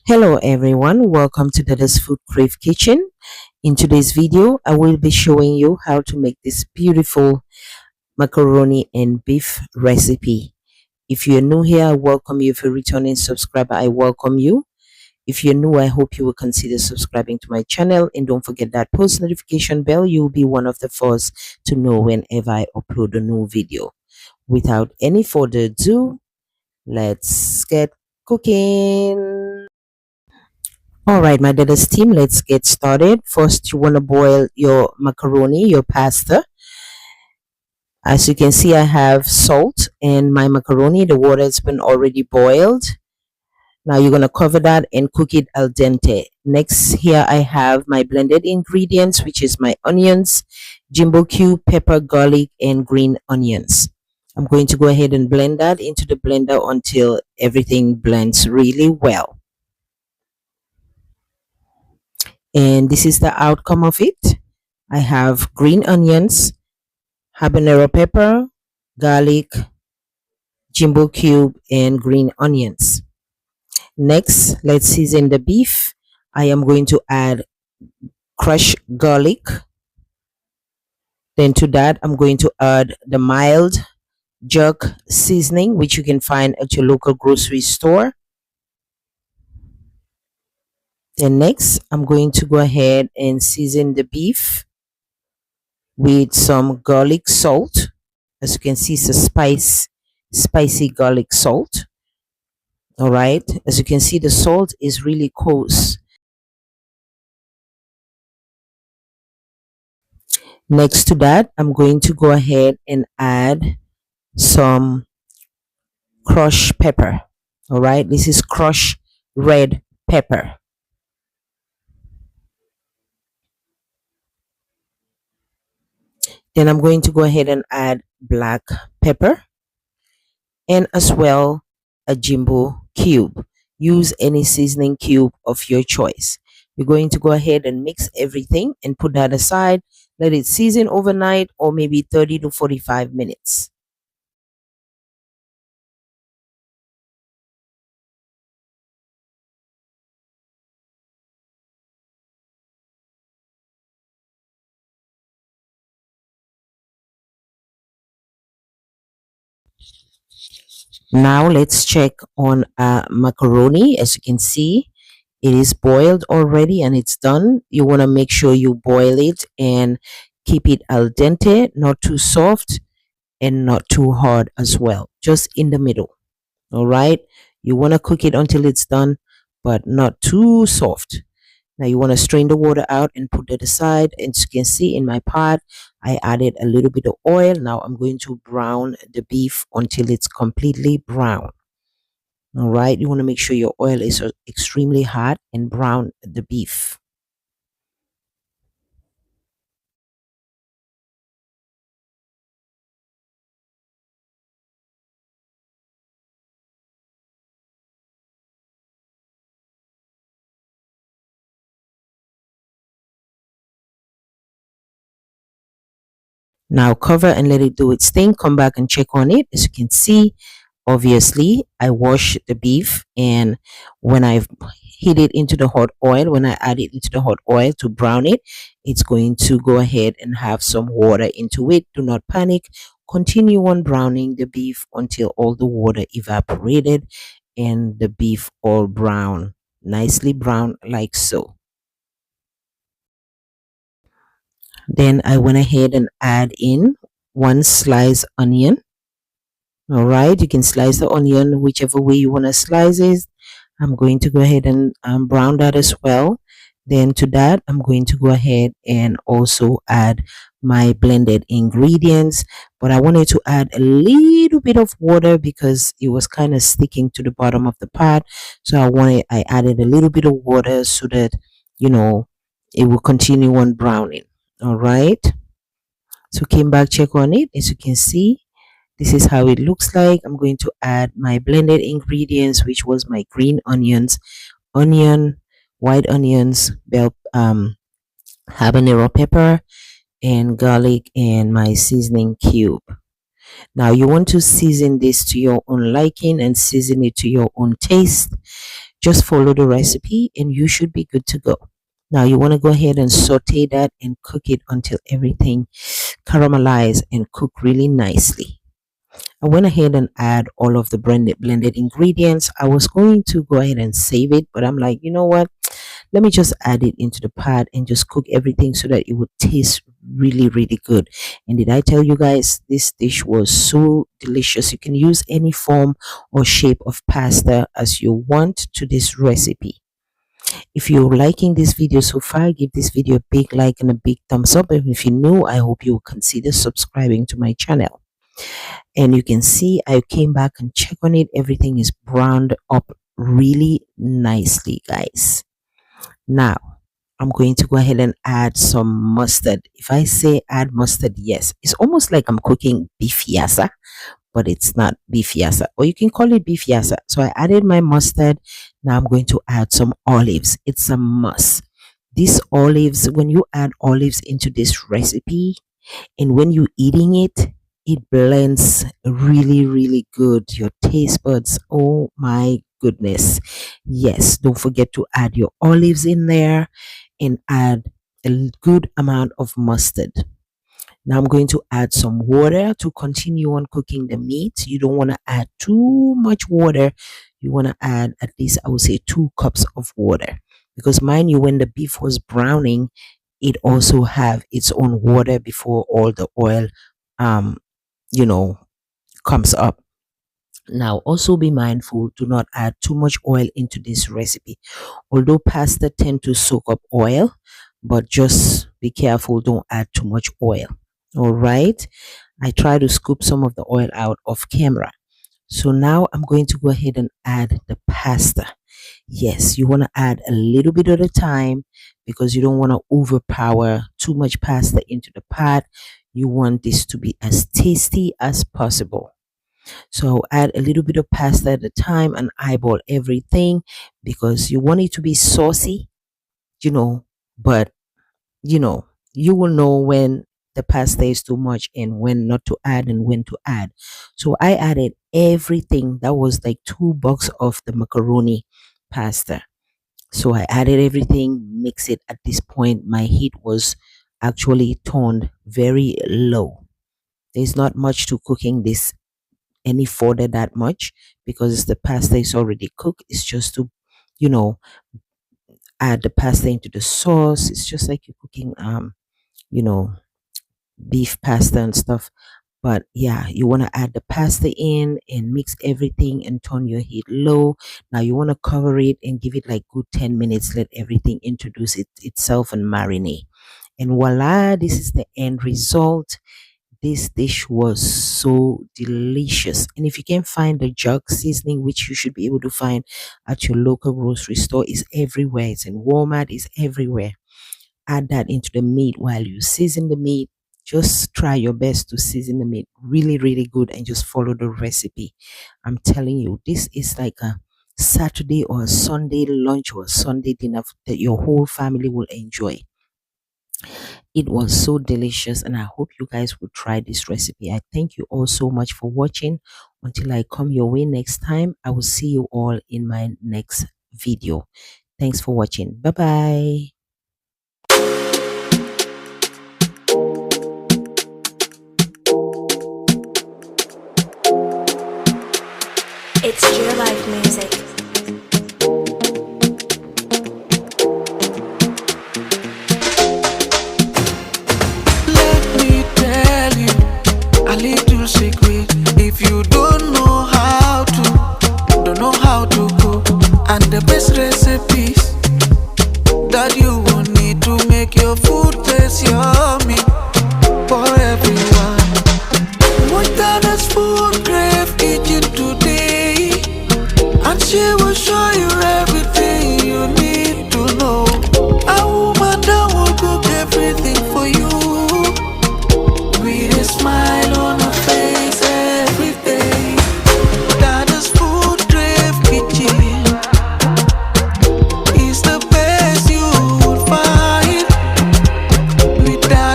Hello everyone, welcome to Dada's FoodCrave kitchen. In today's video, I will be showing you how to make this beautiful macaroni and beef recipe. If you're new here, I welcome you. If you're a returning subscriber, I welcome you. If you're new, I hope you will consider subscribing to my channel, and don't forget that post notification bell. You'll be one of the first to know whenever I upload a new video. Without any further ado, let's get cooking. All right, my Dada's team, let's get started. First, you want to boil your macaroni, your pasta. As you can see, I have salt in my macaroni. The water has been already boiled. Now you're going to cover that and cook it al dente. Next, here I have my blended ingredients, which is my onions, jumbo cube, pepper, garlic, and green onions. I'm going to go ahead and blend that into the blender until everything blends really well. And this is the outcome of it. I have green onions, habanero pepper, garlic, jumbo cube, and green onions. Next, let's season the beef. I am going to add crushed garlic. Then to that, I'm going to add the mild jerk seasoning, which you can find at your local grocery store. Then next, I'm going to go ahead and season the beef with some garlic salt. As you can see, it's a spicy garlic salt. All right, as you can see, the salt is really coarse. Next to that, I'm going to go ahead and add some crushed pepper. All right, this is crushed red pepper. Then I'm going to go ahead and add black pepper and as well a jumbo cube. Use any seasoning cube of your choice. We're going to go ahead and mix everything and put that aside. Let it season overnight or maybe 30 to 45 minutes. Now let's check on macaroni. As you can see, it is boiled already and it's done. You want to make sure you boil it and keep it al dente, not too soft and not too hard as well, just in the middle. All right, you want to cook it until it's done, but not too soft. Now you want to strain the water out and put that aside. And as you can see in my pot, I added a little bit of oil. Now I'm going to brown the beef until it's completely brown. All right, you want to make sure your oil is extremely hot and brown the beef. Now cover and let it do its thing. Come back and check on it. As you can see, obviously I wash the beef, and when I've heat it into the hot oil, when I add it into the hot oil to brown it, it's going to go ahead and have some water into it. Do not panic. Continue on browning the beef until all the water evaporated and the beef all brown, nicely brown like so. Then I went ahead and add in one sliced onion. All right, you can slice the onion whichever way you want to slice it. I'm going to go ahead and brown that as well. Then to that, I'm going to go ahead and also add my blended ingredients, but I wanted to add a little bit of water because it was kind of sticking to the bottom of the pot. So I added a little bit of water so that, you know, it will continue on browning. All right, so came back, check on it. As you can see, this is how it looks like. I'm going to add my blended ingredients, which was my green onions, white onions, habanero pepper, and garlic, and my seasoning cube. Now you want to season this to your own liking and season it to your own taste. Just follow the recipe and you should be good to go. Now you want to go ahead and saute that and cook it until everything caramelized and cook really nicely. I went ahead and add all of the blended ingredients. I was going to go ahead and save it, but I'm like, you know what? Let me just add it into the pot and just cook everything so that it would taste really, really good. And did I tell you guys, this dish was so delicious. You can use any form or shape of pasta as you want to this recipe. If you're liking this video so far, give this video a big like and a big thumbs up. And if you're new, I hope you will consider subscribing to my channel. And you can see I came back and check on it. Everything is browned up really nicely, guys. Now I'm going to go ahead and add some mustard. If I say add mustard, yes, it's almost like I'm cooking beef yassa, but it's not beef yassa, or you can call it beef yassa. So I added my mustard. Now I'm going to add some olives. It's a must. These olives, when you add olives into this recipe and when you're eating it, it blends really, really good. Your taste buds, oh my goodness. Yes, don't forget to add your olives in there and add a good amount of mustard. Now I'm going to add some water to continue on cooking the meat. You don't want to add too much water. You want to add at least, I would say, 2 cups of water. Because mind you, when the beef was browning, it also have its own water before all the oil comes up. Now also be mindful, do not add too much oil into this recipe. Although pasta tend to soak up oil, but just be careful, don't add too much oil. All right, I try to scoop some of the oil out of camera. So now I'm going to go ahead and add the pasta. Yes, you want to add a little bit at a time because you don't want to overpower too much pasta into the pot. You want this to be as tasty as possible. So add a little bit of pasta at a time and eyeball everything because you want it to be saucy, but you will know when the pasta is too much and when not to add and when to add. So I added everything. That was like 2 bucks of the macaroni pasta. So I added everything, mix it. At this point my heat was actually turned very low. There's not much to cooking this any further that much because the pasta is already cooked. It's just to add the pasta into the sauce. It's just like you're cooking you know beef pasta and stuff. But yeah, you want to add the pasta in and mix everything and turn your heat low. Now you want to cover it and give it like good 10 minutes. Let everything introduce itself and marinate. And voila, this is the end result. This dish was so delicious. And if you can find the jug seasoning, which you should be able to find at your local grocery store, is everywhere. It's in Walmart, it's everywhere. Add that into the meat while you season the meat. Just try your best to season the meat really, really good and just follow the recipe. I'm telling you, this is like a Saturday or a Sunday lunch or a Sunday dinner that your whole family will enjoy. It was so delicious and I hope you guys will try this recipe. I thank you all so much for watching. Until I come your way next time, I will see you all in my next video. Thanks for watching. Bye bye. It's your life music. Let me tell you a little secret. If you don't know how to cook, and the